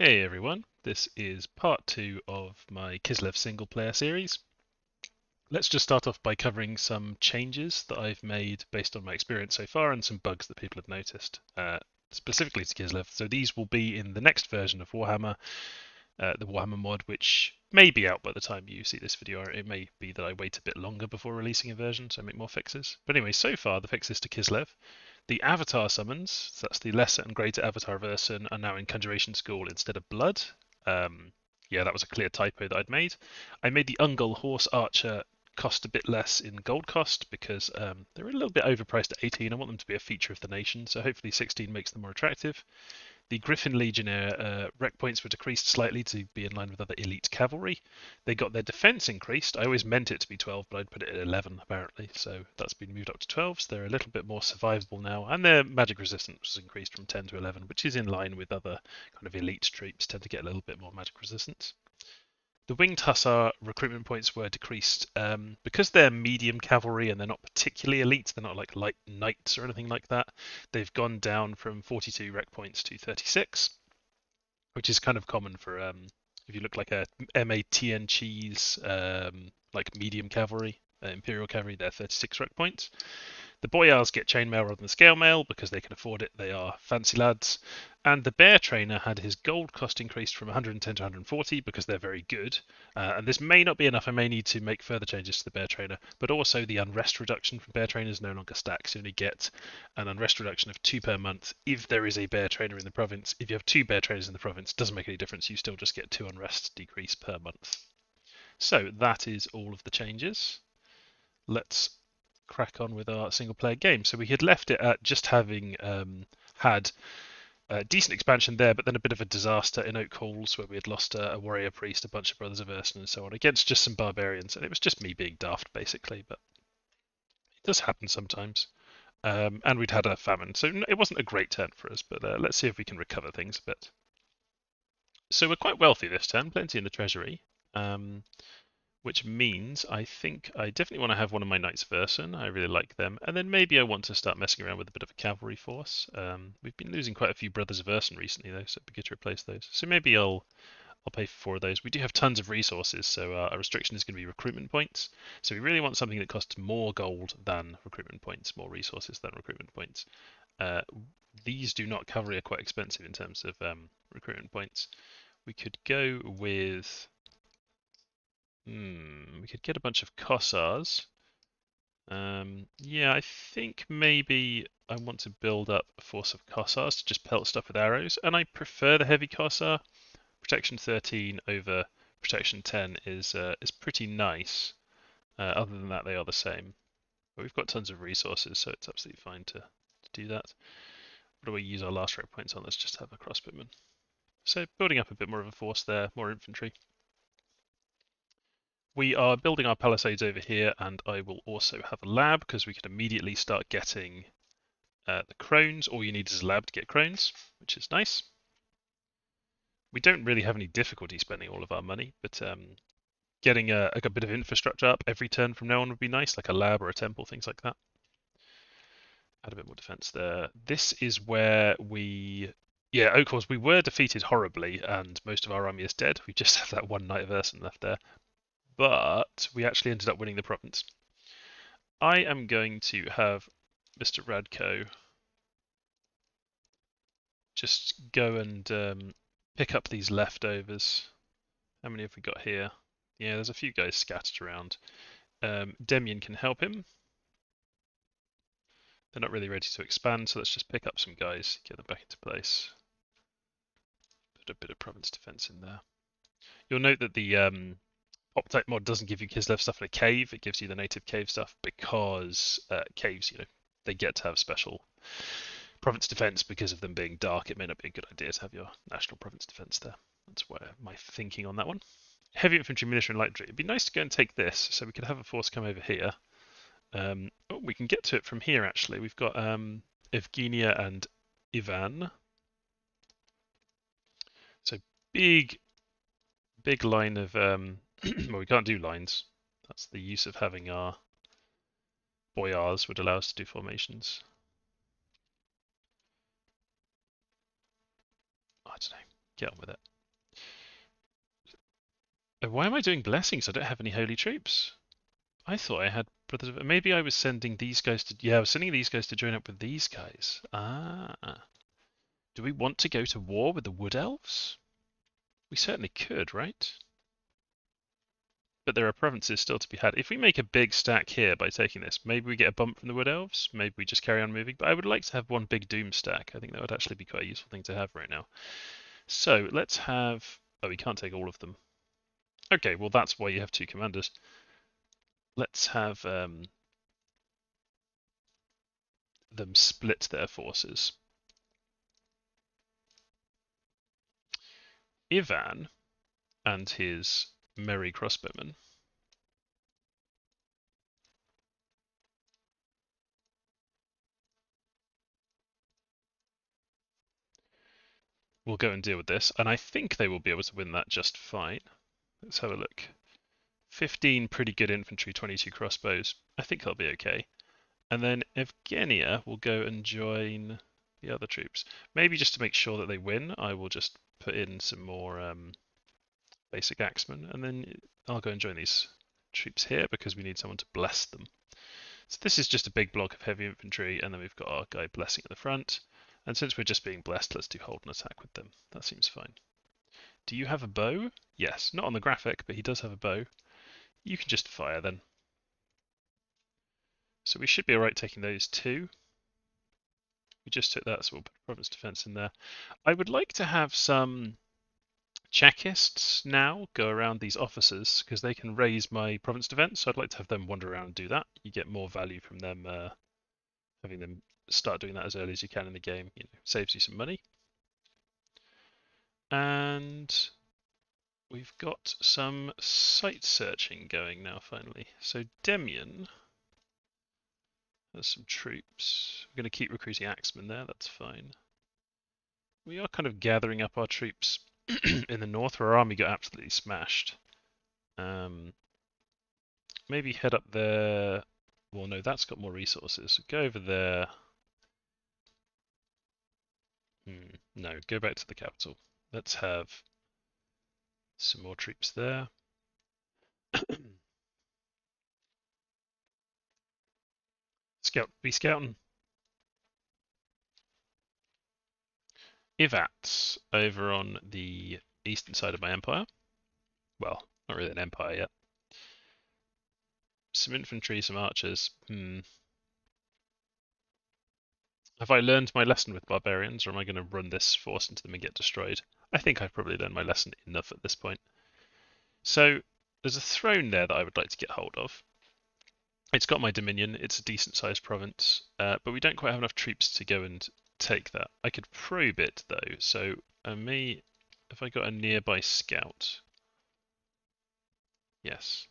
Hey everyone, this is part 2 of my Kislev single player series. Let's just start off by covering some changes that I've made based on my experience so far and some bugs that people have noticed, specifically to Kislev. So these will be in the next version of Warhammer, the Warhammer mod, which may be out by the time you see this video, or it may be that I wait a bit longer before releasing a version, so I make more fixes. But anyway, so far the fixes to Kislev. The Avatar summons, so that's the lesser and greater Avatar version, are now in Conjuration School instead of Blood. Yeah, that was a clear typo that I'd made. I made the Ungol Horse Archer cost a bit less in gold cost because they're a little bit overpriced at 18. I want them to be a feature of the nation, so hopefully 16 makes them more attractive. The Griffin Legionnaire rec points were decreased slightly to be in line with other elite cavalry. They got their defense increased. I always meant it to be 12, but I'd put it at 11 apparently, so that's been moved up to 12. So they're a little bit more survivable now, and their magic resistance was increased from 10 to 11, which is in line with other kind of elite troops tend to get a little bit more magic resistance. The Winged Hussar recruitment points were decreased because they're medium cavalry and they're not particularly elite. They're not like light knights or anything like that. They've gone down from 42 rec points to 36, which is kind of common for if you look like a MATN cheese, like medium cavalry, Imperial cavalry, they're 36 rec points. The boyars get chainmail rather than scale mail because they can afford it. They are fancy lads. And the bear trainer had his gold cost increased from 110 to 140 because they're very good. And this may not be enough. I may need to make further changes to the bear trainer. But also the unrest reduction from bear trainers no longer stacks. You only get an unrest reduction of 2 per month if there is a bear trainer in the province. If you have 2 bear trainers in the province, it doesn't make any difference. You still just get 2 unrest decrease per month. So that is all of the changes. Let's crack on with our single player game. So we had left it at just having had a decent expansion there, but then a bit of a disaster in Oak Halls where we had lost a warrior priest, a bunch of brothers of Ursun, and so on against just some barbarians, and it was just me being daft basically, but it does happen sometimes. And we'd had a famine, so it wasn't a great turn for us, but let's see if we can recover things a bit. So we're quite wealthy this turn, plenty in the treasury. Which means I think I definitely want to have one of my Knights of Ursun. I really like them. And then maybe I want to start messing around with a bit of a cavalry force. We've been losing quite a few Brothers of Ursun recently, though, so it'd be good to replace those. So maybe I'll pay for 4 of those. We do have tons of resources, so our restriction is going to be recruitment points. So we really want something that costs more gold than recruitment points, more resources than recruitment points. These do not cavalry are quite expensive in terms of recruitment points. We could go with we could get a bunch of Kossars. Yeah, I think maybe I want to build up a force of Kossars to just pelt stuff with arrows, and I prefer the heavy Kossar. Protection 13 over protection 10 is pretty nice. Other than that, they are the same. But we've got tons of resources, so it's absolutely fine to do that. What do we use our last rep points on? Let's just have a crossbowman. So building up a bit more of a force there, more infantry. We are building our palisades over here, and I will also have a lab because we can immediately start getting the crones. All you need is a lab to get crones, which is nice. We don't really have any difficulty spending all of our money, but getting a bit of infrastructure up every turn from now on would be nice, like a lab or a temple, things like that. Add a bit more defense there. This is where yeah, of course, we were defeated horribly, and most of our army is dead. We just have that one Knight of Ursun left there. But we actually ended up winning the province. I am going to have Mr. Radko just go and pick up these leftovers. How many have we got here? Yeah, there's a few guys scattered around. Demian can help him. They're not really ready to expand, so let's just pick up some guys, get them back into place. Put a bit of province defense in there. You'll note that the Optype mod doesn't give you Kislev stuff in a cave. It gives you the native cave stuff because caves, they get to have special province defense because of them being dark. It may not be a good idea to have your national province defense there. That's where my thinking on that one. Heavy infantry, militia, and light infantry. It'd be nice to go and take this, so we could have a force come over here. We can get to it from here actually. We've got Evgenia and Ivan. So big line of well, we can't do lines. That's the use of having our boyars would allow us to do formations. I don't know. Get on with it. Why am I doing blessings? I don't have any holy troops. I thought I had brothers. Maybe I was sending these guys to. Yeah, I was sending these guys to join up with these guys. Ah. Do we want to go to war with the Wood Elves? We certainly could, right? But there are provinces still to be had. If we make a big stack here by taking this, maybe we get a bump from the Wood Elves. Maybe we just carry on moving. But I would like to have one big Doom stack. I think that would actually be quite a useful thing to have right now. So let's have. Oh, we can't take all of them. Okay, well that's why you have two commanders. Let's have them split their forces. Ivan and his merry crossbowmen will go and deal with this, and I think they will be able to win that just fine. Let's have a look. 15 pretty good infantry, 22 crossbows. I think they'll be okay. And then Evgenia will go and join the other troops. Maybe just to make sure that they win, I will just put in some more basic axemen, and then I'll go and join these troops here because we need someone to bless them. So this is just a big block of heavy infantry, and then we've got our guy blessing at the front. And since we're just being blessed, let's do hold and attack with them. That seems fine. Do you have a bow? Yes, not on the graphic, but he does have a bow. You can just fire then. So we should be alright taking those two. We just took that, so we'll put province defense in there. I would like to have some Czechists now go around these officers because they can raise my province defense. So I'd like to have them wander around and do that. You get more value from them having them start doing that as early as you can in the game. You know, saves you some money. And we've got some site searching going now finally. So Demian has some troops. We're going to keep recruiting axemen there, that's fine. We are kind of gathering up our troops in the north where our army got absolutely smashed. Maybe head up there. Well, no, that's got more resources. Go over there. No, go back to the capital. Let's have some more troops there. Be scouting. Ivat's over on the eastern side of my empire. Well, not really an empire yet. Some infantry, some archers. Have I learned my lesson with barbarians, or am I going to run this force into them and get destroyed? I think I've probably learned my lesson enough at this point. So there's a throne there that I would like to get hold of. It's got my dominion. It's a decent sized province, but we don't quite have enough troops to go and take that. I could probe it though. So if I got a nearby scout, yes.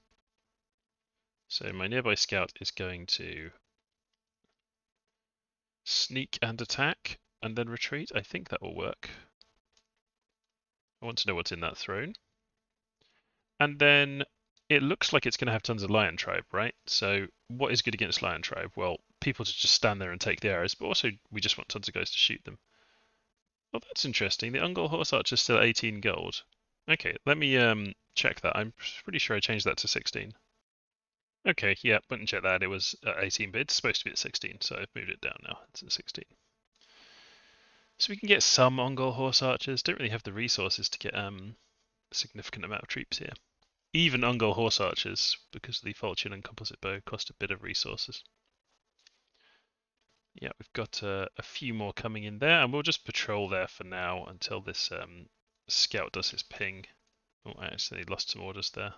So my nearby scout is going to sneak and attack and then retreat. I think that will work. I want to know what's in that throne. And then it looks like it's going to have tons of lion tribe, right? So what is good against lion tribe? Well, people to just stand there and take the arrows, but also we just want tons of guys to shoot them. Oh, that's interesting. The Ungol Horse Archer is still 18 gold. Okay, let me check that. I'm pretty sure I changed that to 16. Okay, yeah, went and checked that. It was at 18, but it's supposed to be at 16, so I've moved it down now. It's at 16. So we can get some Ungol Horse Archers. Don't really have the resources to get a significant amount of troops here. Even Ungol Horse Archers, because of the falchion and composite bow, cost a bit of resources. Yeah, we've got a few more coming in there, and we'll just patrol there for now until this scout does his ping. Oh, I actually lost some orders there.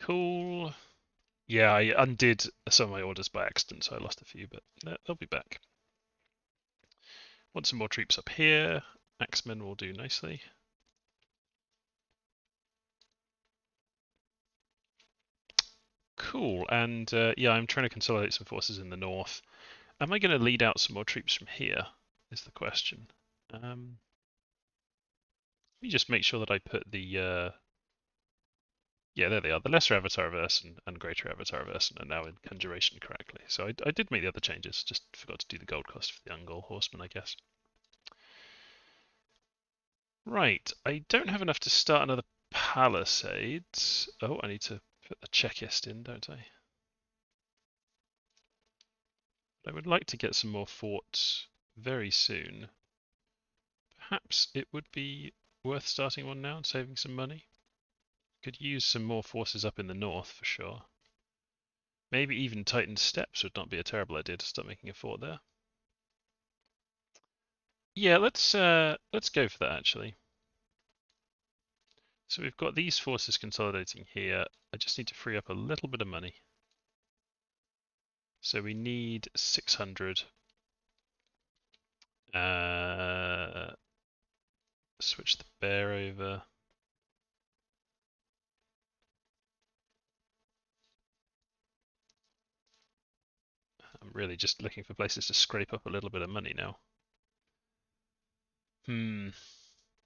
Cool. Yeah, I undid some of my orders by accident, so I lost a few, but they'll be back. Want some more troops up here. Axemen will do nicely. Cool, and yeah, I'm trying to consolidate some forces in the north. Am I going to lead out some more troops from here, is the question. Let me just make sure that I put the... yeah, there they are. The Lesser Avatar Verse and Greater Avatar Verse are now in conjuration correctly. So I did make the other changes, just forgot to do the gold cost for the Ungol Horseman, I guess. Right, I don't have enough to start another palisade. Oh, I need to put the checklist in, don't I? But I would like to get some more forts very soon. Perhaps it would be worth starting one now and saving some money. Could use some more forces up in the north for sure. Maybe even Titan's Steps would not be a terrible idea to start making a fort there. Yeah, let's go for that actually. So we've got these forces consolidating here. I just need to free up a little bit of money. So we need 600. Switch the bear over. I'm really just looking for places to scrape up a little bit of money now.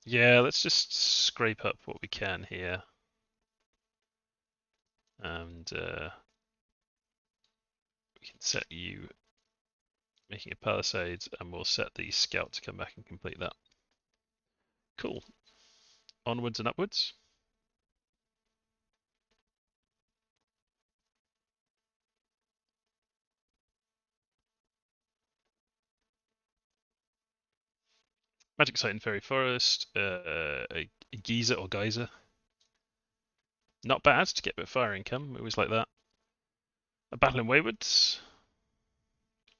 Yeah, let's just scrape up what we can here. And we can set you making a palisade, and we'll set the scout to come back and complete that. Cool. Onwards and upwards. Magic Site in Fairy Forest, a Geyser or Geyser. Not bad to get a bit of fire income, we always like that. A Battle in Waywards.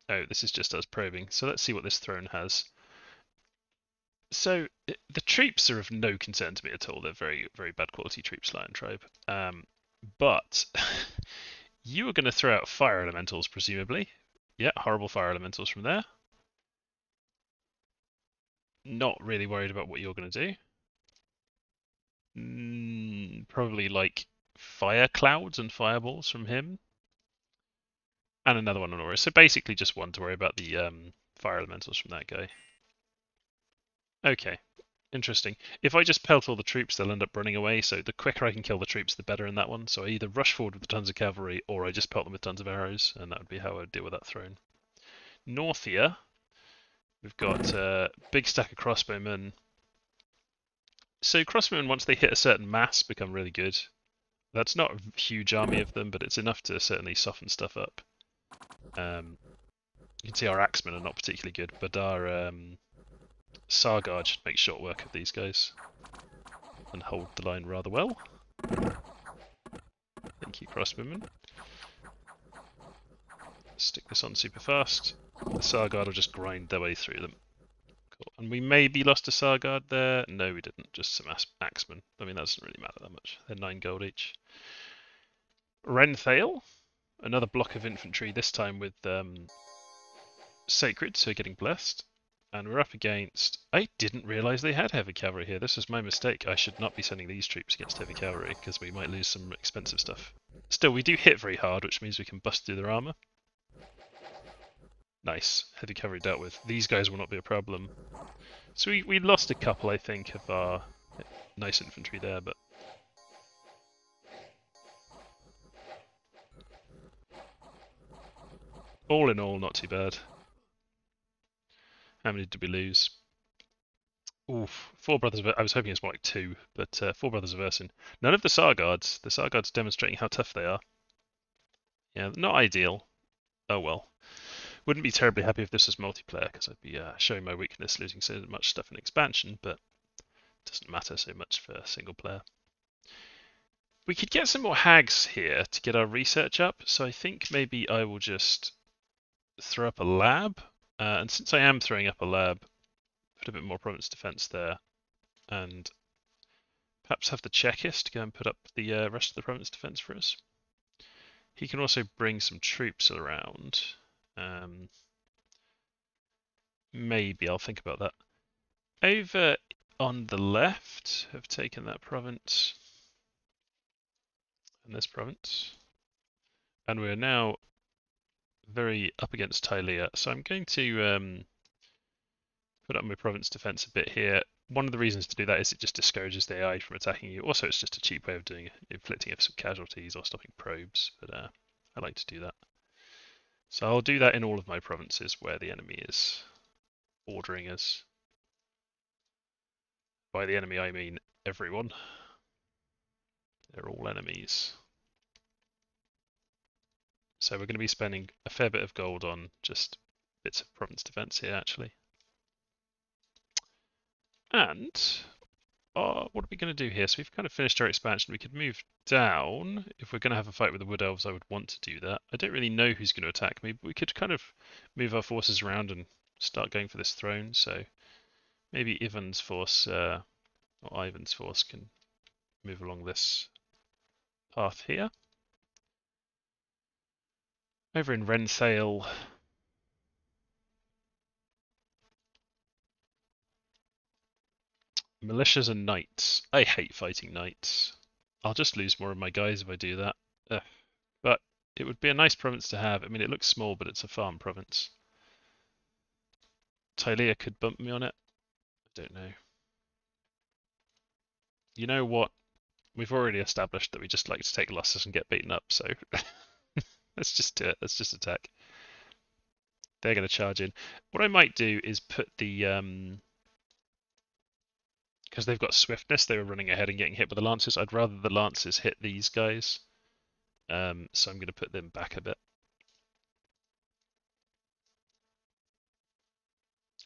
Oh, this is just us probing, so let's see what this throne has. So, the troops are of no concern to me at all, they're very, very bad quality troops, Lion Tribe. But, you are going to throw out fire elementals, presumably. Yeah, horrible fire elementals from there. Not really worried about what you're going to do. Probably like fire clouds and fireballs from him. And another one on Aura. So basically just one to worry about the fire elementals from that guy. Okay, interesting. If I just pelt all the troops, they'll end up running away, so the quicker I can kill the troops, the better in that one. So I either rush forward with tons of cavalry, or I just pelt them with tons of arrows, and that would be how I would deal with that throne. North here, we've got a big stack of crossbowmen. So crossbowmen, once they hit a certain mass, become really good. That's not a huge army of them, but it's enough to certainly soften stuff up. You can see our axemen are not particularly good, but our Sarguard should make short work of these guys and hold the line rather well. Thank you, crossbowmen. Stick this on super fast. The Sarguard will just grind their way through them. Cool. And we maybe lost a Sarguard there. No, we didn't. Just some axemen. I mean, that doesn't really matter that much. They're 9 gold each. Renthale, another block of infantry, this time with Sacred, so getting blessed. And we're up against... I didn't realise they had heavy cavalry here. This was my mistake. I should not be sending these troops against heavy cavalry, because we might lose some expensive stuff. Still, we do hit very hard, which means we can bust through their armour. Nice. Heavy cavalry dealt with. These guys will not be a problem. So we lost a couple, I think, of our nice infantry there, but... all in all, not too bad. How many did we lose? Oof, 4 Brothers of... I was hoping it's more like 2, but 4 Brothers of Ursin. None of the Sarguards. The Sarguards demonstrating how tough they are. Yeah, not ideal. Oh well. Wouldn't be terribly happy if this was multiplayer, because I'd be showing my weakness, losing so much stuff in expansion, but it doesn't matter so much for single player. We could get some more hags here to get our research up, so I think maybe I will just throw up a lab. And since I am throwing up a lab, put a bit more province defense there, and perhaps have the checklist go and put up the rest of the province defense for us. He can also bring some troops around. Maybe I'll think about that. Over on the left, have taken that province and this province, and we're now very up against Tylea. So I'm going to put up my province defense a bit here. One of the reasons to do that is it just discourages the AI from attacking you. Also, it's just a cheap way of doing it, inflicting some casualties or stopping probes, but I like to do that. So I'll do that in all of my provinces where the enemy is ordering us. By the enemy, I mean everyone. They're all enemies. So we're going to be spending a fair bit of gold on just bits of province defense here, actually. And what are we going to do here? So we've kind of finished our expansion. We could move down. If we're going to have a fight with the Wood Elves, I would want to do that. I don't really know who's going to attack me, but we could kind of move our forces around and start going for this throne. So maybe Ivan's force, or Ivan's force, can move along this path here. Over in Renthale, militias and knights. I hate fighting knights. I'll just lose more of my guys if I do that. Ugh. But it would be a nice province to have. I mean, it looks small, but it's a farm province. Tylea could bump me on it. I don't know. You know what? We've already established that we just like to take losses and get beaten up, so let's just do it. Let's just attack. They're going to charge in. What I might do is put the because they've got swiftness, they were running ahead and getting hit with the lances. I'd rather the lances hit these guys, so I'm going to put them back a bit.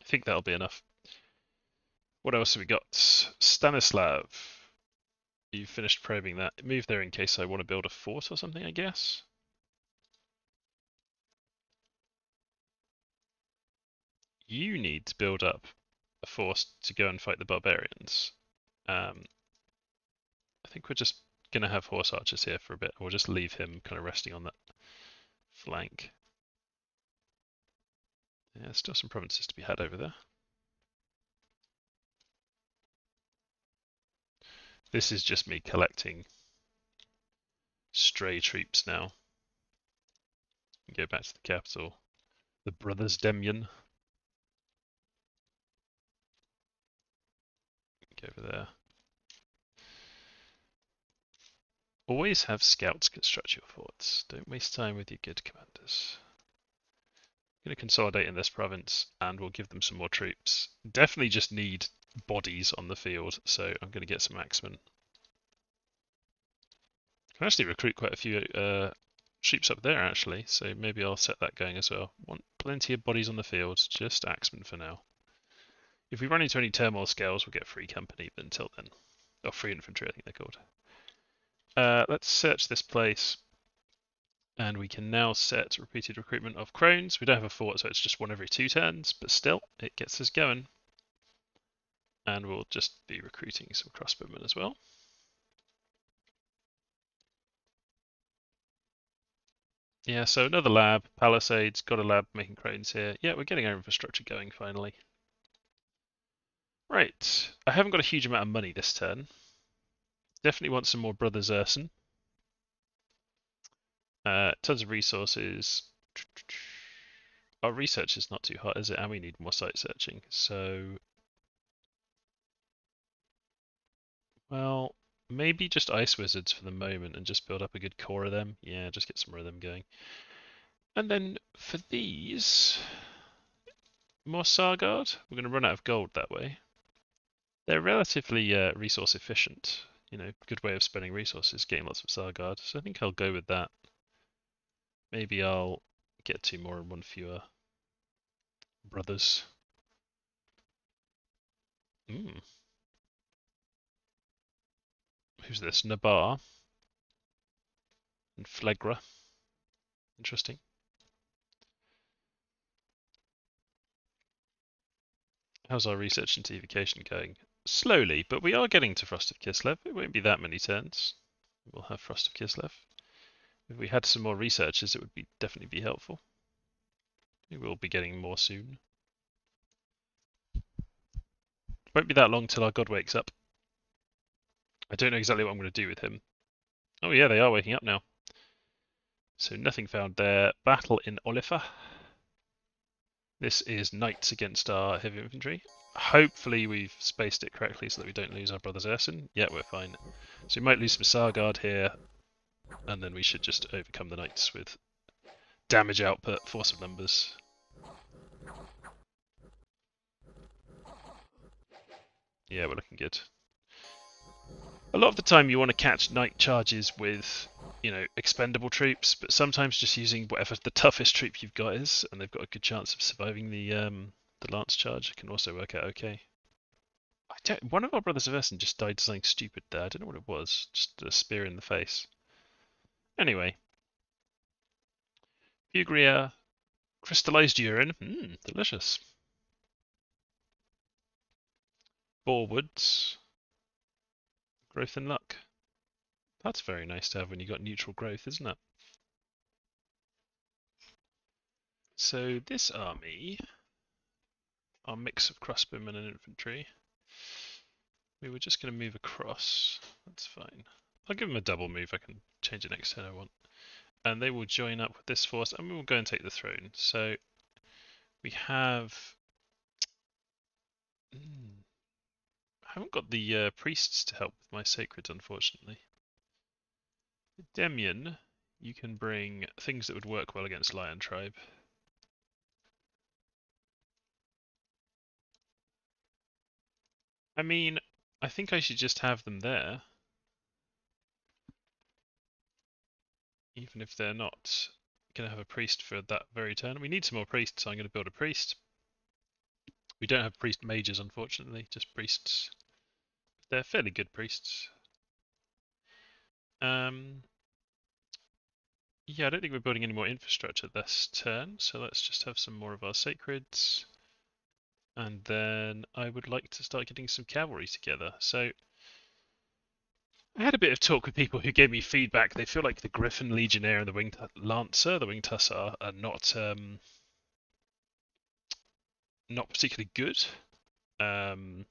I think that'll be enough. What else have we got? Stanislav. You finished probing that. Move there in case I want to build a fort or something, I guess. You need to build up a force to go and fight the barbarians. I think we're just going to have horse archers here for a bit. We'll just leave him kind of resting on that flank. Yeah, still some provinces to be had over there. This is just me collecting stray troops now. Go back to the capital. The Brothers Demyan. Go over there. Always have scouts construct your forts. Don't waste time with your good commanders. I'm going to consolidate in this province and we'll give them some more troops. Definitely just need bodies on the field, so I'm going to get some axemen. I can actually recruit quite a few troops up there actually, so maybe I'll set that going as well. Want plenty of bodies on the field, just axemen for now. If we run into any turmoil scales, we'll get free company, but until then, or free infantry I think they're called. Let's search this place. And we can now set repeated recruitment of crones. We don't have a fort, so it's just one every 2 turns, but still, it gets us going. And we'll just be recruiting some crossbowmen as well. Yeah, so another lab, palisades, got a lab making crones here. Yeah, we're getting our infrastructure going finally. Right, I haven't got a huge amount of money this turn. Definitely want some more Brothers Urson. Tons of resources. Our research is not too hot, is it? And we need more site searching. So, well, maybe just Ice Wizards for the moment and just build up a good core of them. Yeah, just get some more of them going. And then for these, more Sargard. We're going to run out of gold that way. They're relatively resource efficient. You know, good way of spending resources, getting lots of Sargard. So I think I'll go with that. Maybe I'll get 2 more and 1 fewer brothers. Who's this? Nabar and Phlegra. Interesting. How's our research into evocation going? Slowly, but we are getting to Frost of Kislev. It won't be that many turns. We'll have Frost of Kislev. If we had some more researchers, it would definitely be helpful. We will be getting more soon. Won't be that long till our god wakes up. I don't know exactly what I'm going to do with him. Oh yeah, they are waking up now. So nothing found there. Battle in Olifa. This is knights against our heavy infantry. Hopefully we've spaced it correctly so that we don't lose our Brothers Urson. Yeah, we're fine. So we might lose some Sargard here, and then we should just overcome the knights with damage output, force of numbers. Yeah, we're looking good. A lot of the time you want to catch night charges with, expendable troops, but sometimes just using whatever the toughest troop you've got is, and they've got a good chance of surviving the lance charge, can also work out okay. One of our brothers of Essen just died to something stupid there. I don't know what it was. Just a spear in the face. Anyway. Fugria, crystallized urine. Delicious. Boar woods. Growth and luck. That's very nice to have when you've got neutral growth, isn't it? So this army, our mix of crossbowmen and infantry, we were just going to move across. That's fine. I'll give them a double move. I can change it next turn I want. And they will join up with this force, and we will go and take the throne. So we have... I haven't got the priests to help with my sacred, unfortunately. Demian, you can bring things that would work well against Lion Tribe. I mean, I think I should just have them there. Even if they're not going to have a priest for that very turn. We need some more priests, so I'm going to build a priest. We don't have priest mages, unfortunately, just priests. They're fairly good priests. Yeah, I don't think we're building any more infrastructure this turn, so let's just have some more of our sacreds. And then I would like to start getting some cavalry together. So I had a bit of talk with people who gave me feedback. They feel like the Griffin Legionnaire and the Winged Lancer, the Winged Hussar, are not particularly good. I'm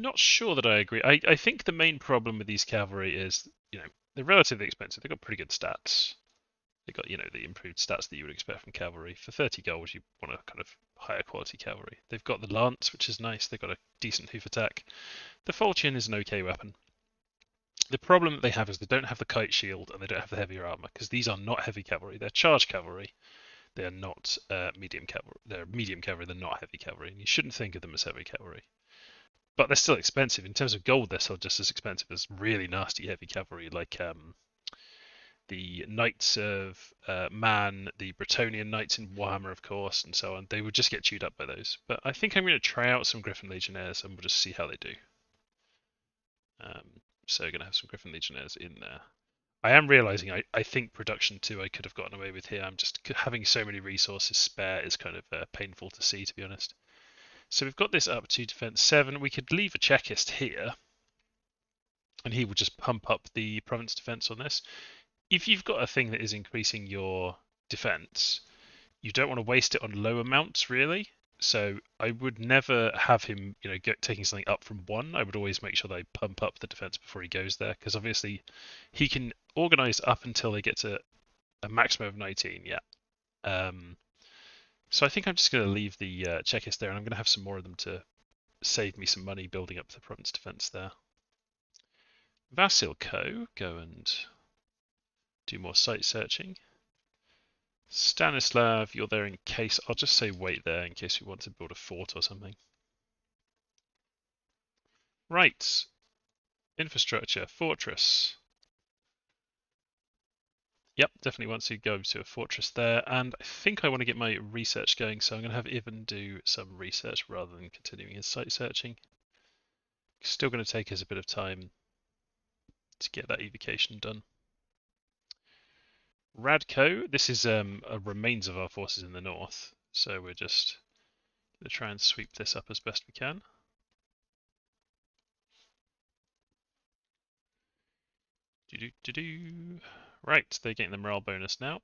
not sure that I agree. I think the main problem with these cavalry is, they're relatively expensive. They've got pretty good stats. They've got, the improved stats that you would expect from cavalry. For 30 gold, you want a kind of higher quality cavalry. They've got the lance, which is nice. They've got a decent hoof attack. The falchion is an okay weapon. The problem that they have is they don't have the kite shield and they don't have the heavier armor, because these are not heavy cavalry. They're charge cavalry. They are not medium cavalry. They're medium cavalry. They're not heavy cavalry, and you shouldn't think of them as heavy cavalry. But they're still expensive. In terms of gold, they're still just as expensive as really nasty heavy cavalry, like the Knights of Man, the Bretonnian Knights in Warhammer, of course, and so on. They would just get chewed up by those. But I think I'm going to try out some Griffin Legionnaires, and we'll just see how they do. So going to have some Griffin Legionnaires in there. I am realizing I think production 2 I could have gotten away with here. I'm just having so many resources spare is kind of painful to see, to be honest. So we've got this up to defense 7. We could leave a Chekist here, and he will just pump up the province defense on this. If you've got a thing that is increasing your defense, you don't want to waste it on low amounts, really. So I would never have him, taking something up from 1. I would always make sure that I pump up the defense before he goes there, because obviously he can organize up until they get to a maximum of 19. Yeah. So I think I'm just going to leave the Chekist there, and I'm going to have some more of them to save me some money building up the province defense there. Vasilko, go and do more site searching. Stanislav, you're there in case. I'll just say wait there in case we want to build a fort or something. Right. Infrastructure, fortress. Yep, definitely want to go to a fortress there. And I think I want to get my research going, so I'm going to have Ivan do some research rather than continuing his site searching. Still going to take us a bit of time to get that evocation done. Radko, this is a remains of our forces in the north, so we're just going to try and sweep this up as best we can. Right, they're getting the morale bonus now.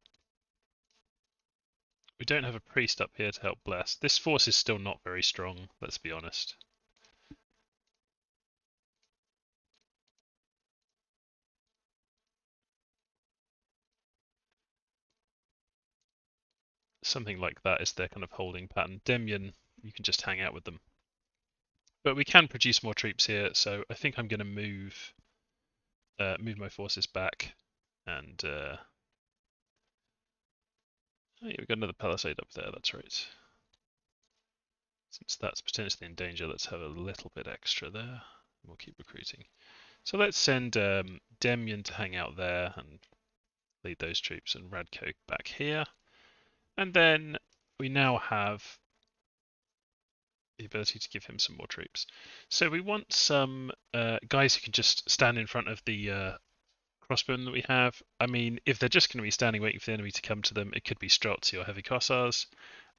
We don't have a priest up here to help bless. This force is still not very strong, let's be honest. Something like that is their kind of holding pattern. Demian, you can just hang out with them. But we can produce more troops here, so I think I'm going to move my forces back. And oh yeah, we've got another palisade up there, that's right. Since that's potentially in danger, let's have a little bit extra there. We'll keep recruiting. So let's send Demyan to hang out there and lead those troops, and Radko back here. And then we now have the ability to give him some more troops. So we want some guys who can just stand in front of the crossbowmen that we have. I mean, if they're just going to be standing waiting for the enemy to come to them, it could be Streltsy or Heavy Cossars.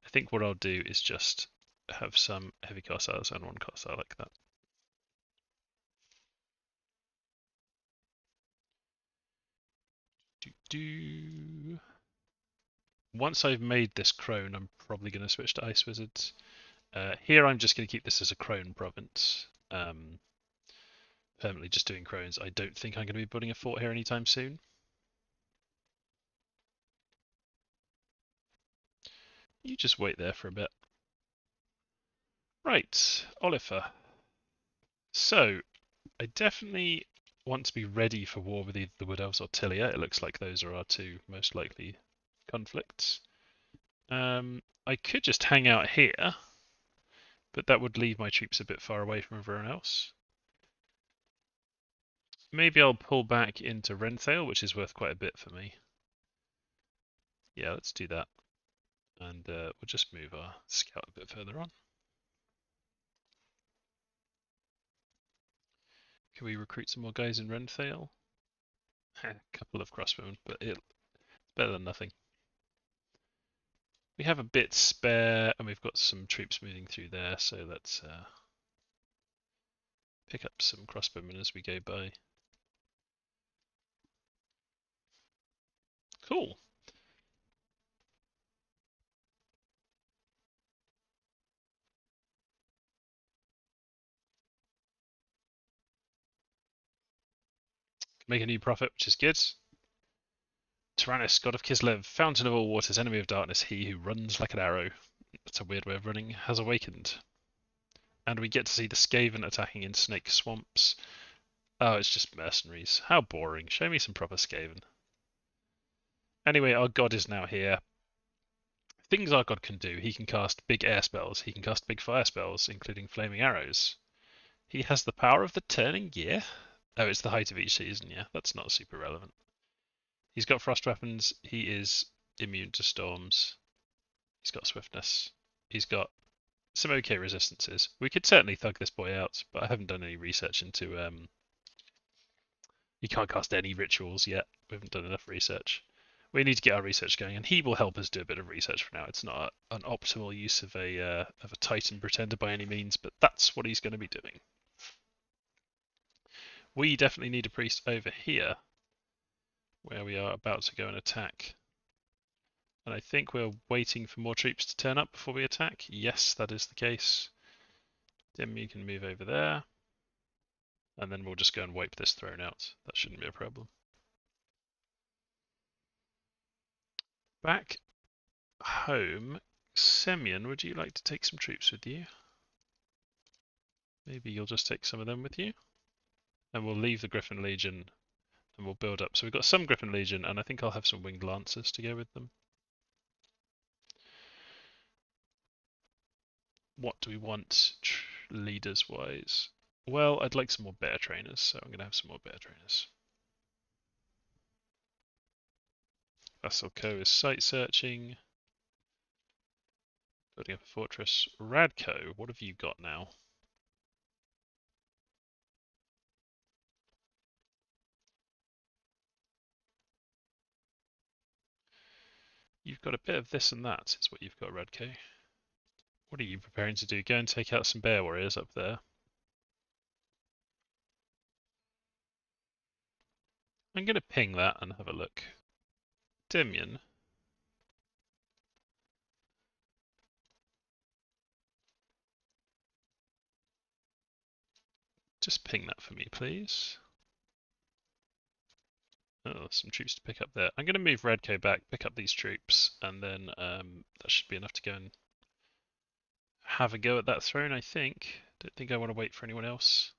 I think what I'll do is just have some Heavy Cossars and one Cossar like that. Once I've made this crone, I'm probably going to switch to Ice Wizards. Here I'm just going to keep this as a crone province. Permanently just doing crones. I don't think I'm going to be building a fort here anytime soon. You just wait there for a bit. Right, Oliver. So, I definitely want to be ready for war with either the Wood Elves or Tilia. It looks like those are our two most likely conflicts. I could just hang out here, but that would leave my troops a bit far away from everyone else. Maybe I'll pull back into Renthale, which is worth quite a bit for me. Yeah, let's do that. And we'll just move our scout a bit further on. Can we recruit some more guys in Renthale? A couple of crossbowmen, but it's better than nothing. We have a bit spare, and we've got some troops moving through there, so let's pick up some crossbowmen as we go by. Cool. Make a new prophet, which is good. Tyrannus, god of Kislev, fountain of all waters, enemy of darkness, he who runs like an arrow. That's a weird way of running. Has awakened. And we get to see the Skaven attacking in snake swamps. Oh, it's just mercenaries. How boring. Show me some proper Skaven. Anyway, our god is now here. Things our god can do. He can cast big air spells. He can cast big fire spells, including flaming arrows. He has the power of the turning year. Oh, it's the height of each season. Yeah, that's not super relevant. He's got frost weapons. He is immune to storms. He's got swiftness. He's got some okay resistances. We could certainly thug this boy out, but I haven't done any research into. He can't cast any rituals yet. We haven't done enough research. We need to get our research going, and he will help us do a bit of research for now. It's not an optimal use of a Titan pretender by any means, but that's what he's going to be doing. We definitely need a priest over here, where we are about to go and attack. And I think we're waiting for more troops to turn up before we attack. Yes, that is the case. Then you can move over there. And then we'll just go and wipe this throne out. That shouldn't be a problem. Back home, Semyon, would you like to take some troops with you? Maybe you'll just take some of them with you. And we'll leave the Griffin Legion and we'll build up. So we've got some Griffin Legion, and I think I'll have some Winged Lancers to go with them. What do we want leaders-wise? Well, I'd like some more bear trainers, so I'm going to have some more bear trainers. Vassalco is site searching. Building up a fortress. Radko, what have you got now? You've got a bit of this and that, is what you've got, Radko. What are you preparing to do? Go and take out some bear warriors up there. I'm going to ping that and have a look. Demyan. Just ping that for me, please. Oh, some troops to pick up there. I'm going to move Radko back, pick up these troops, and then that should be enough to go and have a go at that throne, I think. Don't think I want to wait for anyone else.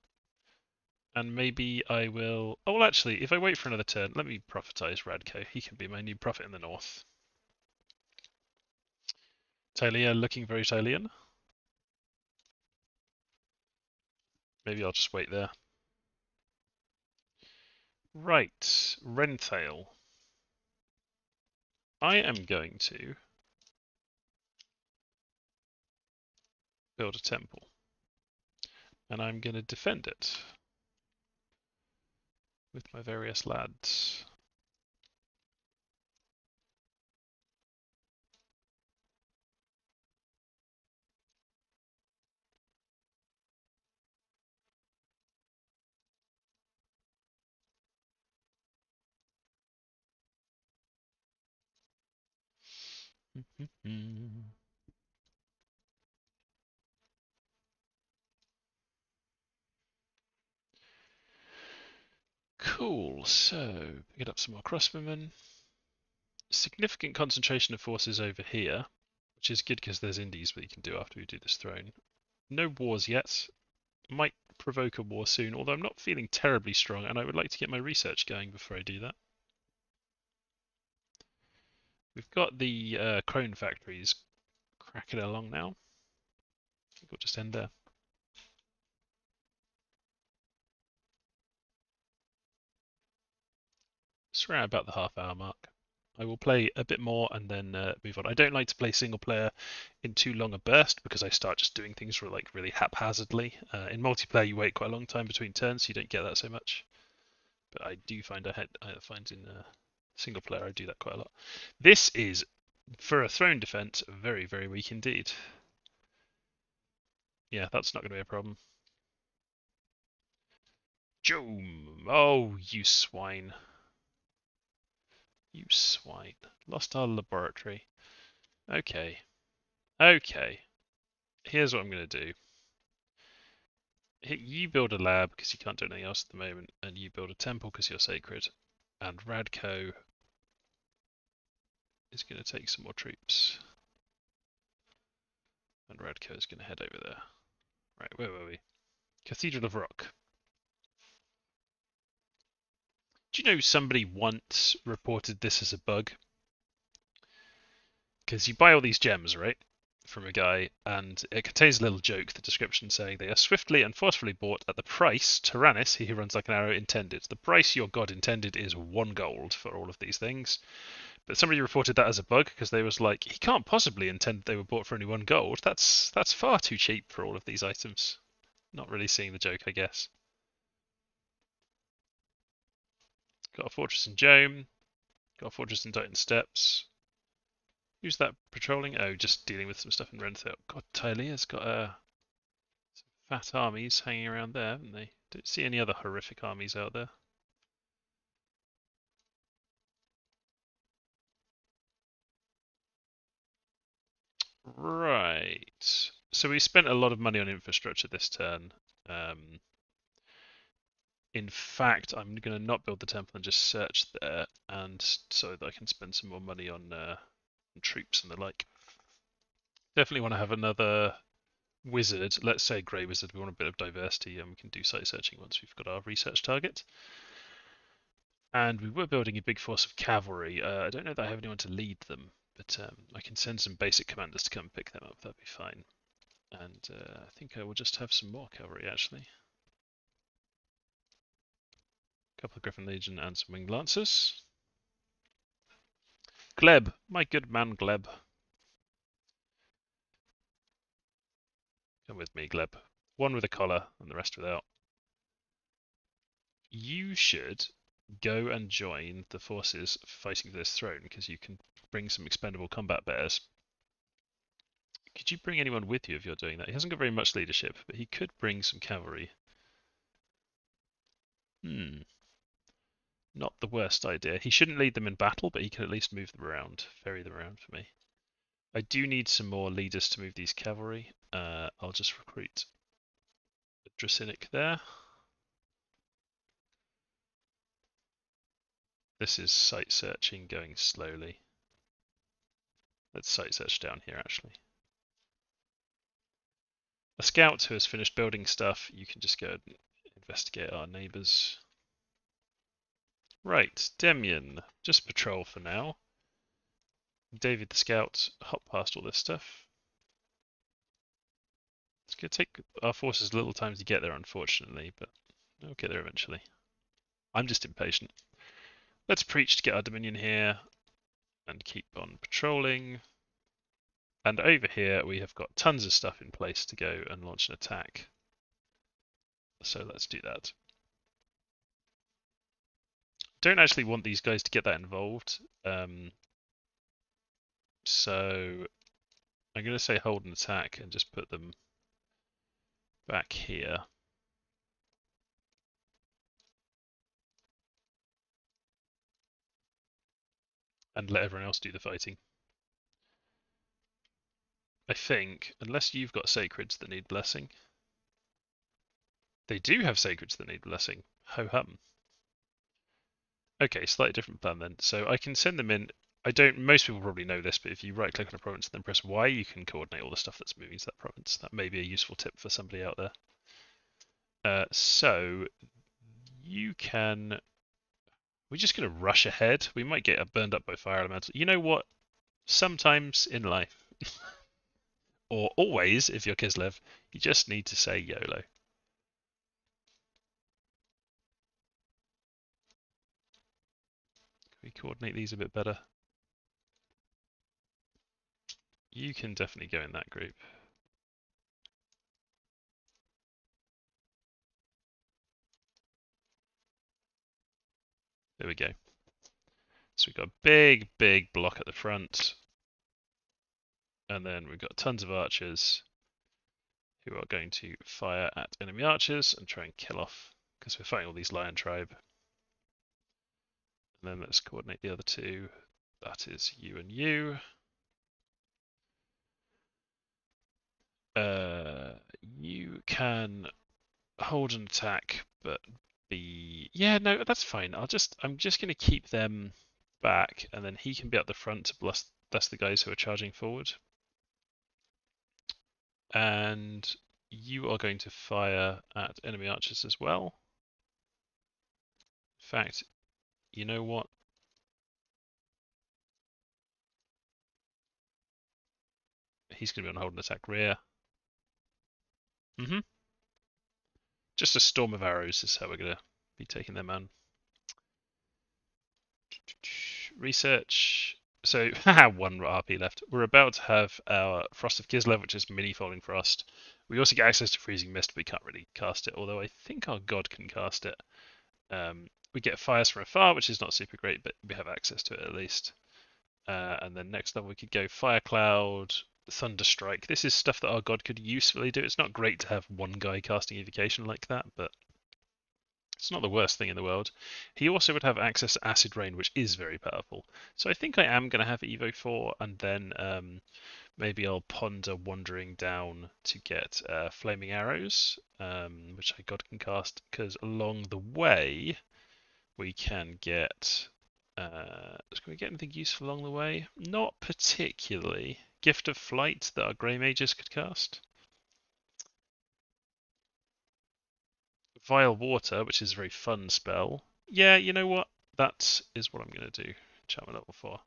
And maybe I will... Oh, well, actually, if I wait for another turn, let me prophetize Radko. He can be my new prophet in the north. Talia looking very Talian. Maybe I'll just wait there. Right, Renthale. I am going to build a temple, and I'm going to defend it with my various lads. Cool, so pick up some more crossbowmen. Significant concentration of forces over here, which is good because there's indies that you can do after we do this throne. No wars yet. Might provoke a war soon, although I'm not feeling terribly strong, and I would like to get my research going before I do that. We've got the crone factories cracking along now. I think we'll just end there. It's around about the half-hour mark. I will play a bit more and then move on. I don't like to play single player in too long a burst because I start just doing things like really haphazardly. In multiplayer, you wait quite a long time between turns, so you don't get that so much. But I do find I find in single player I do that quite a lot. This is, for a throne defense, very, very weak indeed. Yeah, that's not going to be a problem. Joom! Oh, you swine. You swine. Lost our laboratory. Okay. Okay. Here's what I'm going to do. You build a lab because you can't do anything else at the moment, and you build a temple because you're sacred. And Radko is going to take some more troops. And Radko is going to head over there. Right, where were we? Cathedral of Rock. Do you know somebody once reported this as a bug? Because you buy all these gems, right? From a guy, and it contains a little joke, the description saying they are swiftly and forcefully bought at the price Tyrannus, he who runs like an arrow, intended. The price your god intended is 1 gold for all of these things. But somebody reported that as a bug because they was like, he can't possibly intend they were bought for only 1 gold. That's far too cheap for all of these items. Not really seeing the joke, I guess. Got a fortress in Jome. Got a fortress in Titan Steps. Who's that patrolling? Oh, just dealing with some stuff in Renthil. God, Tylea's got some fat armies hanging around there, haven't they? Don't see any other horrific armies out there. Right. So we spent a lot of money on infrastructure this turn. In fact, I'm going to not build the temple and just search there, and so that I can spend some more money on troops and the like. Definitely want to have another wizard. Let's say grey wizard. We want a bit of diversity, and we can do site searching once we've got our research target. And we were building a big force of cavalry. I don't know that I have anyone to lead them, but I can send some basic commanders to come pick them up. That'd be fine. And I think I will just have some more cavalry actually. A couple of Griffin Legion and some Winged Lancers. Gleb, my good man Gleb. Come with me, Gleb. One with a collar and the rest without. You should go and join the forces fighting for this throne because you can bring some expendable combat bears. Could you bring anyone with you if you're doing that? He hasn't got very much leadership, but he could bring some cavalry. Not the worst idea. He shouldn't lead them in battle, but he can at least move them around, ferry them around for me. I do need some more leaders to move these cavalry. I'll just recruit a Dracinic there. This is site searching going slowly. Let's site search down here actually. A scout who has finished building stuff, you can just go and investigate our neighbours. Right, Demian, just patrol for now. David the scout hop past all this stuff. Let's going to take our forces a little time to get there, unfortunately, but we'll get there eventually. I'm just impatient. Let's preach to get our Dominion here and keep on patrolling. And over here we have got tons of stuff in place to go and launch an attack. So let's do that. Don't actually want these guys to get that involved. So I'm going to say hold an attack and just put them back here. And let everyone else do the fighting. I think, unless you've got sacreds that need blessing. They do have sacreds that need blessing. Ho hum. Okay, slightly different plan then. So I can send them in. Most people probably know this, but if you right click on a province and then press Y, you can coordinate all the stuff that's moving to that province. That may be a useful tip for somebody out there. So you can. We're just going to rush ahead. We might get burned up by fire elemental. You know what? Sometimes in life, or always, if you're Kislev, you just need to say YOLO. Can we coordinate these a bit better? You can definitely go in that group. There we go. So we've got a big, big block at the front. And then we've got tons of archers who are going to fire at enemy archers and try and kill off, because we're fighting all these lion tribe. And then let's coordinate the other two. That is you and you. You can hold an attack, but yeah, no, that's fine. I'm just going to keep them back, and then he can be at the front to bless the guys who are charging forward. And you are going to fire at enemy archers as well. In fact, you know what? He's going to be on hold and attack rear. Just a storm of arrows is how we're going to be taking them on. Research. So, one RP left. We're about to have our Frost of Kislev, which is mini Falling Frost. We also get access to Freezing Mist, but we can't really cast it, although I think our god can cast it. We get Fires from Afar, which is not super great, but we have access to it at least. And then next level we could go Fire Cloud, Thunderstrike. This is stuff that our god could usefully do. It's not great to have one guy casting Evocation like that, but it's not the worst thing in the world. He also would have access to Acid Rain, which is very powerful. So I think I am going to have Evo 4, and then maybe I'll ponder wandering down to get Flaming Arrows, which I god can cast, because along the way we can get... can we get anything useful along the way? Not particularly. Gift of Flight that our Grey Mages could cast. Vile Water, which is a very fun spell. Yeah, you know what? That is what I'm going to do. Enchantment level 4.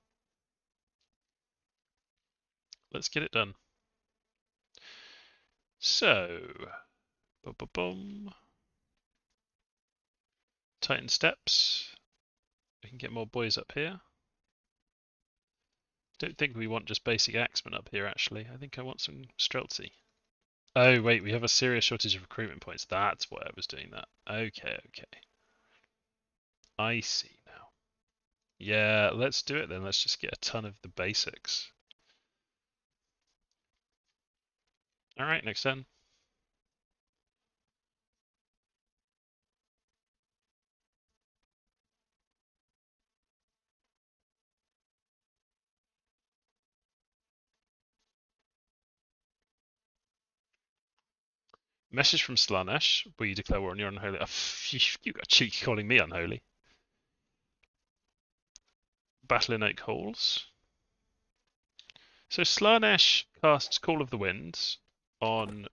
Let's get it done. So, boom. Titan Steps. We can get more boys up here. Don't think we want just basic axemen up here, actually. I think I want some Streltsy. Oh, wait, we have a serious shortage of recruitment points. That's why I was doing that. Okay. I see now. Yeah, let's do it then. Let's just get a ton of the basics. Alright, next turn. Message from Slanesh. Will you declare war on your unholy? Oh, you got cheeky calling me unholy. Battle in Oak Halls. So Slanesh casts Call of the Winds on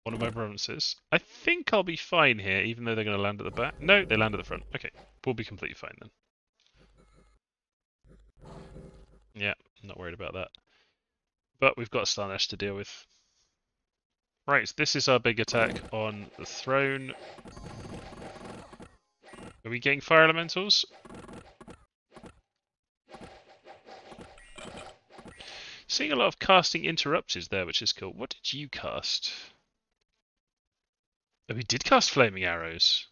one of my provinces. I think I'll be fine here, even though they're going to land at the back. No, they land at the front. Okay, we'll be completely fine then. Yeah, not worried about that. But we've got Slanesh to deal with. Right, this is our big attack on the throne. Are we getting fire elementals? Seeing a lot of casting interrupters there, which is cool. What did you cast? Oh, we did cast flaming arrows.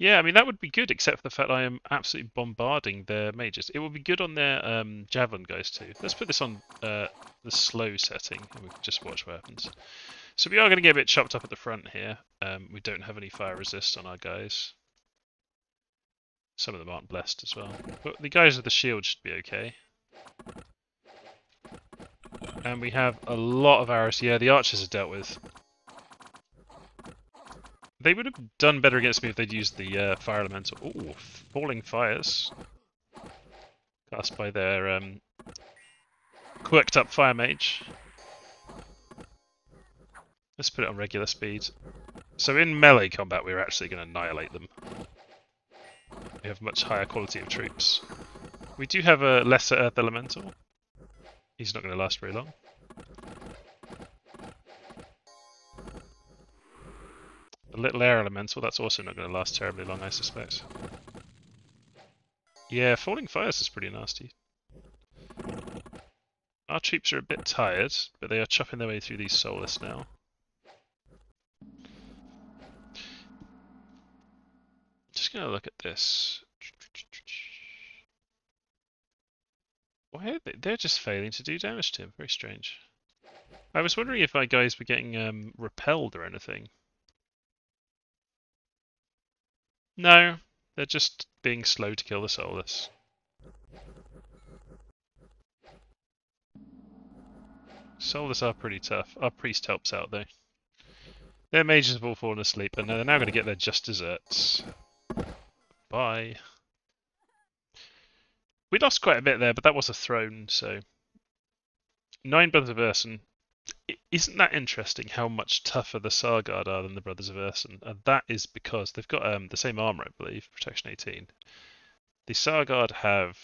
Yeah, I mean that would be good, except for the fact I am absolutely bombarding their mages. It would be good on their javelin guys too. Let's put this on the slow setting, and we can just watch what happens. So we are going to get a bit chopped up at the front here. We don't have any fire resist on our guys. Some of them aren't blessed as well. But the guys with the shield should be okay. And we have a lot of arrows. Yeah, the archers are dealt with. They would have done better against me if they'd used the fire elemental. Ooh, falling fires. Cast by their quirked up fire mage. Let's put it on regular speed. So in melee combat, we're actually going to annihilate them. We have much higher quality of troops. We do have a lesser earth elemental. He's not going to last very long. A little air elemental, that's also not going to last terribly long, I suspect. Yeah, falling fires is pretty nasty. Our troops are a bit tired, but they are chopping their way through these soulless now. Just going to look at this. Why are they? They're just failing to do damage to him. Very strange. I was wondering if my guys were getting repelled or anything. No, they're just being slow to kill the soulless. Soulless are pretty tough. Our priest helps out though. Their mages have all fallen asleep, and they're now going to get their just desserts. Bye. We lost quite a bit there, but that was a throne, so... 9 Brothers of Urson. Isn't that interesting how much tougher the Sargard are than the Brothers of Urson? And that is because they've got the same armor, I believe, Protection 18. The Sargard have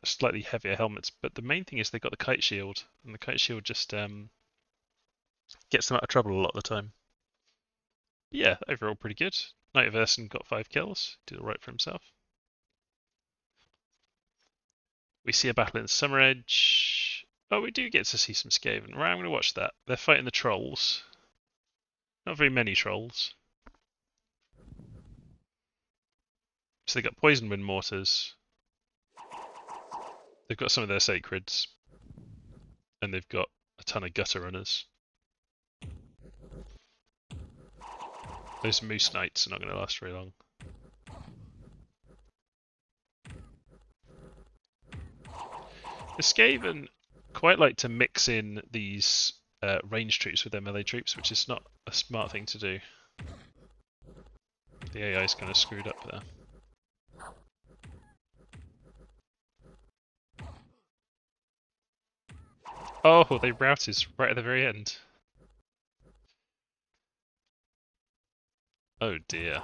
slightly heavier helmets, but the main thing is they've got the Kite Shield, and the Kite Shield just gets them out of trouble a lot of the time. Yeah, overall pretty good. Knight of Urson got 5 kills, did alright for himself. We see a battle in Summer Edge. Oh, we do get to see some Skaven. Right, I'm going to watch that. They're fighting the trolls. Not very many trolls. So they've got poison wind mortars. They've got some of their sacreds. And they've got a ton of gutter runners. Those moose knights are not going to last very long. The Skaven quite like to mix in these range troops with their melee troops, which is not a smart thing to do. The AI is kind of screwed up there. Oh, they routed right at the very end. Oh dear.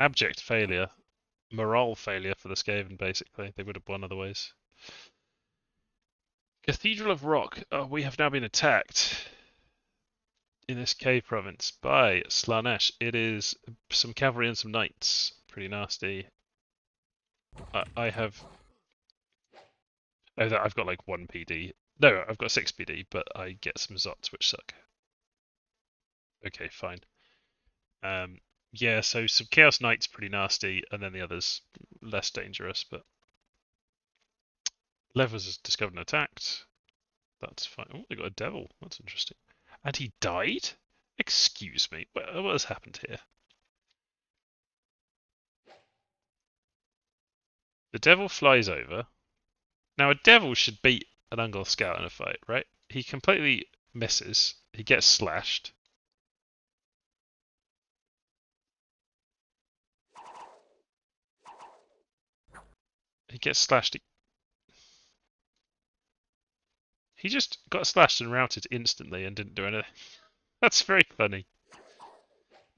Abject failure. Morale failure for the Skaven, basically. They would have won otherwise. Cathedral of Rock. Oh, we have now been attacked in this cave province by Slanesh. It is some cavalry and some knights. Pretty nasty. I have... Oh, I've got like 1 PD. No, I've got 6 PD, but I get some Zots, which suck. Okay, fine. Yeah, so some Chaos Knights pretty nasty, and then the others less dangerous, but... Lev was discovered and attacked. That's fine. Oh, they got a devil. That's interesting. And he died? Excuse me. What has happened here? The devil flies over. Now, a devil should beat an Ungol scout in a fight, right? He completely misses. He gets slashed. He gets slashed. He just got slashed and routed instantly and didn't do anything. That's very funny.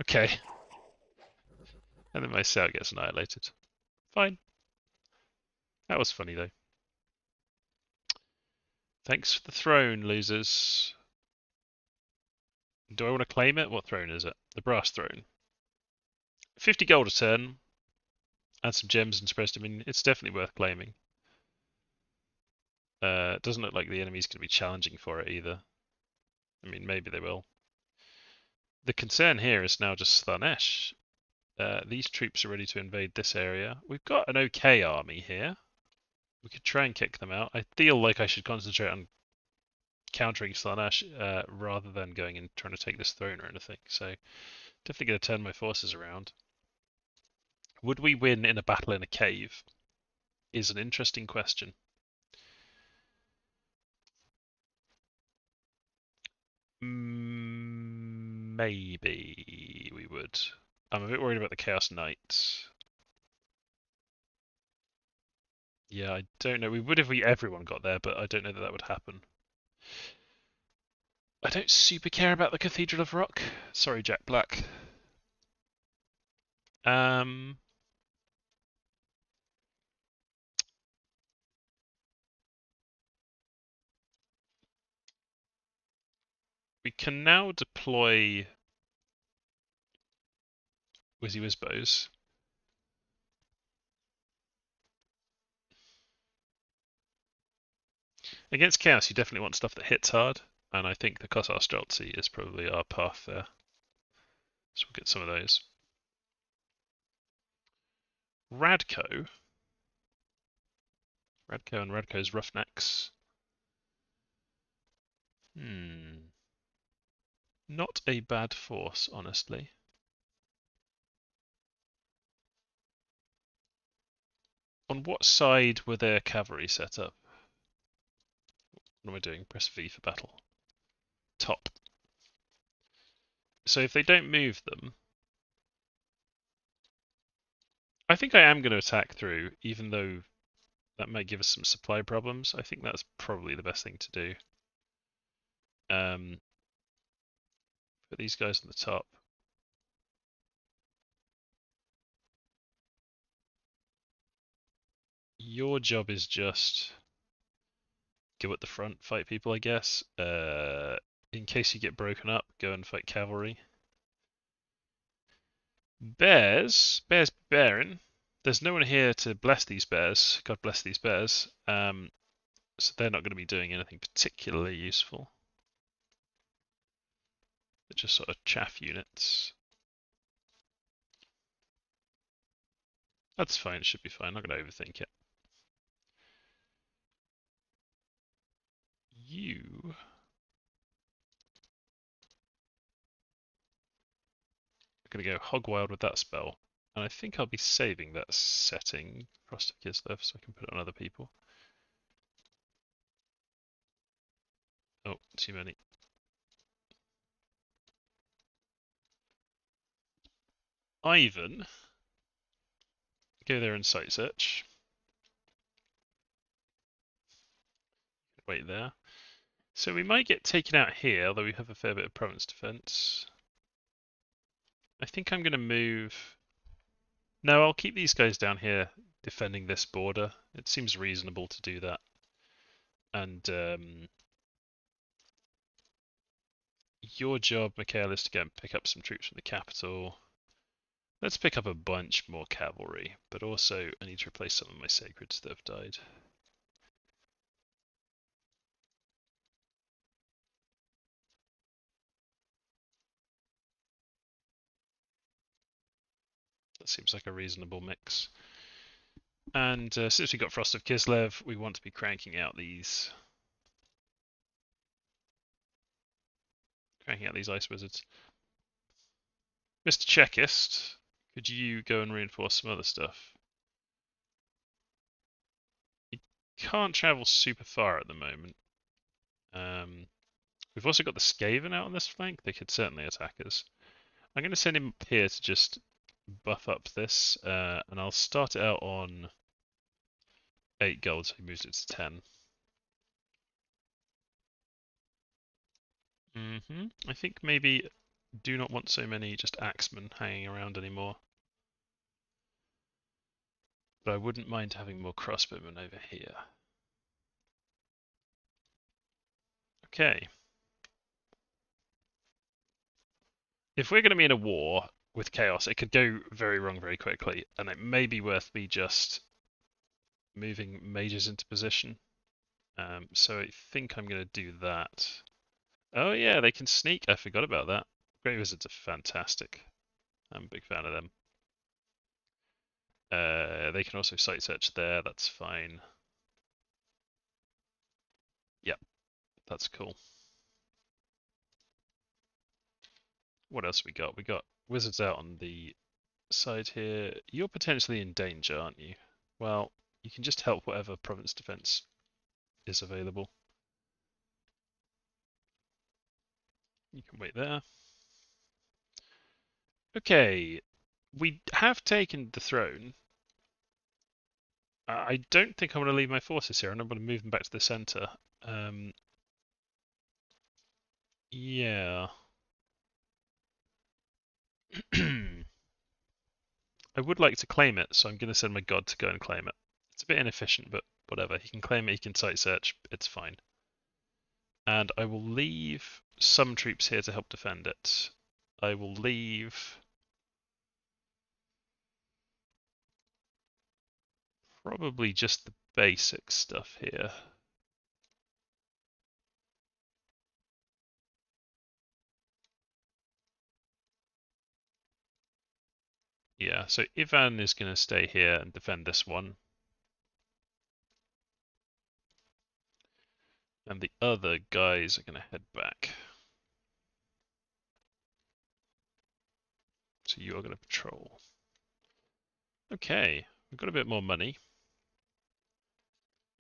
Okay. And then my scout gets annihilated. Fine. That was funny though. Thanks for the throne, losers. Do I want to claim it? What throne is it? The brass throne. 50 gold a turn. Add some gems and suppressed. I mean, it's definitely worth claiming. It doesn't look like the enemy's going to be challenging for it either. I mean, maybe they will. The concern here is now just Slanesh. These troops are ready to invade this area. We've got an okay army here. We could try and kick them out. I feel like I should concentrate on countering Slanesh rather than going and trying to take this throne or anything. So definitely going to turn my forces around. Would we win in a battle in a cave? Is an interesting question. Maybe we would. I'm a bit worried about the Chaos Knights. Yeah, I don't know. We would if everyone got there, but I don't know that that would happen. I don't super care about the Cathedral of Rock. Sorry, Jack Black. We can now deploy Wizzy Wizbos. Against Chaos, you definitely want stuff that hits hard, and I think the Kossar Streltsy is probably our path there. So we'll get some of those. Radko. Radko and Radko's Roughnecks. Not a bad force, honestly. On what side were their cavalry set up? What am I doing? Press V for battle. Top. So if they don't move them, I think I am going to attack through, even though that might give us some supply problems. I think that's probably the best thing to do. Put these guys on the top. Your job is just go at the front, fight people, I guess. In case you get broken up, go and fight cavalry. Bears bearing. There's no one here to bless these bears. God bless these bears. So they're not going to be doing anything particularly useful. They're just sort of chaff units. That's fine, it should be fine. I'm not going to overthink it. You... I'm going to go hog wild with that spell. And I think I'll be saving that setting, Frost of Kislev, so I can put it on other people. Oh, too many. Ivan, go there and site search. Wait there. So we might get taken out here, although we have a fair bit of province defense. I think I'm going to move... No, I'll keep these guys down here defending this border. It seems reasonable to do that. And your job, Mikhail, is to go and pick up some troops from the capital. Let's pick up a bunch more cavalry, but also I need to replace some of my sacreds that have died. That seems like a reasonable mix. And since we got Frost of Kislev, we want to be cranking out these ice wizards. Mr. Checklist, could you go and reinforce some other stuff? You can't travel super far at the moment. We've also got the Skaven out on this flank. They could certainly attack us. I'm going to send him up here to just buff up this, and I'll start it out on 8 gold, so he moves it to 10. I think maybe do not want so many just axemen hanging around anymore. But I wouldn't mind having more crossbowmen over here. Okay. If we're going to be in a war with chaos, it could go very wrong very quickly, and it may be worth me just moving mages into position. So I think I'm going to do that. Oh yeah, they can sneak. I forgot about that. Grey Wizards are fantastic. I'm a big fan of them. They can also site search there. That's fine. Yep, that's cool. What else we got? We got wizards out on the side here. You're potentially in danger, aren't you? Well, you can just help whatever province defense is available. You can wait there. Okay, we have taken the throne. I don't think I want to leave my forces here, and I'm going to move them back to the center. Yeah. I would like to claim it, so I'm going to send my god to go and claim it. It's a bit inefficient, but whatever. He can claim it, he can site search, it's fine. And I will leave some troops here to help defend it. I will leave probably just the basic stuff here. Yeah, so Ivan is going to stay here and defend this one. And the other guys are going to head back. So you are going to patrol. Okay, we've got a bit more money.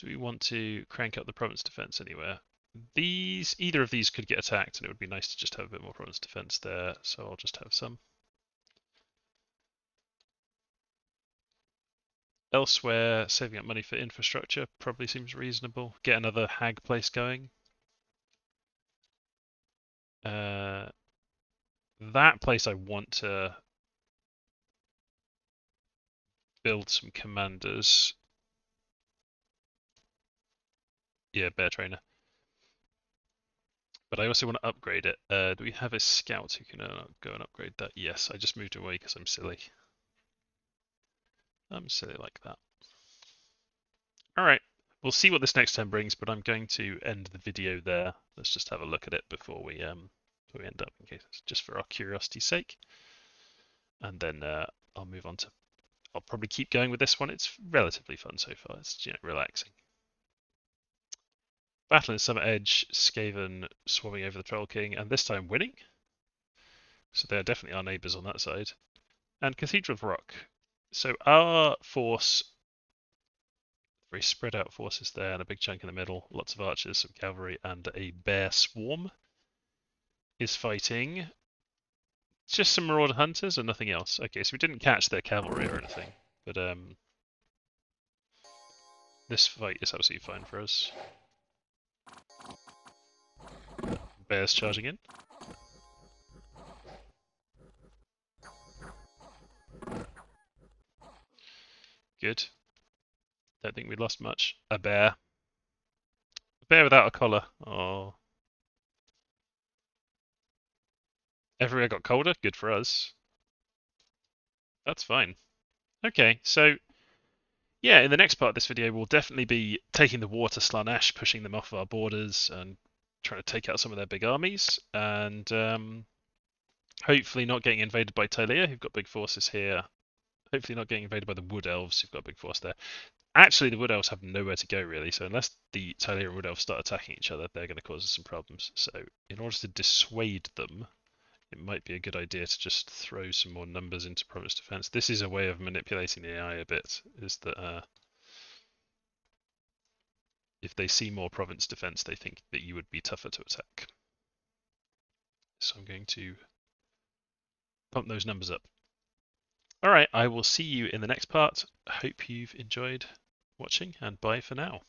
Do we want to crank up the province defense anywhere? Either of these could get attacked, and it would be nice to just have a bit more province defense there, so I'll just have some. Elsewhere, saving up money for infrastructure probably seems reasonable. Get another hag place going. That place I want to build some commanders. Yeah, bear trainer. But I also want to upgrade it. Do we have a scout who can go and upgrade that? Yes, I just moved away because I'm silly. I'm silly like that. Alright, we'll see what this next turn brings, but I'm going to end the video there. Let's just have a look at it before we end up, in case it's just for our curiosity's sake. And then I'll move on to... I'll probably keep going with this one. It's relatively fun so far. It's, relaxing. Battle in Summer Edge, Skaven swarming over the Troll King, and this time winning. So they are definitely our neighbours on that side. And Cathedral of Rock. So our force, very spread out forces there, and a big chunk in the middle, lots of archers, some cavalry, and a bear swarm is fighting just some marauder hunters and nothing else. Okay, so we didn't catch their cavalry or anything, but this fight is absolutely fine for us. Bears charging in. Good. Don't think we lost much. A bear. A bear without a collar. Oh. Everywhere got colder. Good for us. That's fine. Okay, so yeah, in the next part of this video, we'll definitely be taking the war to Slaanesh, pushing them off our borders, and trying to take out some of their big armies, and hopefully not getting invaded by Tylea, who've got big forces here. Hopefully not getting invaded by the Wood Elves, who've got a big force there. Actually, the Wood Elves have nowhere to go, really, so unless the Tylea and Wood Elves start attacking each other, they're going to cause us some problems. So in order to dissuade them, it might be a good idea to just throw some more numbers into province defense. This is a way of manipulating the AI a bit, is that if they see more province defense, they think that you would be tougher to attack. So I'm going to pump those numbers up. Alright, I will see you in the next part. Hope you've enjoyed watching, and bye for now.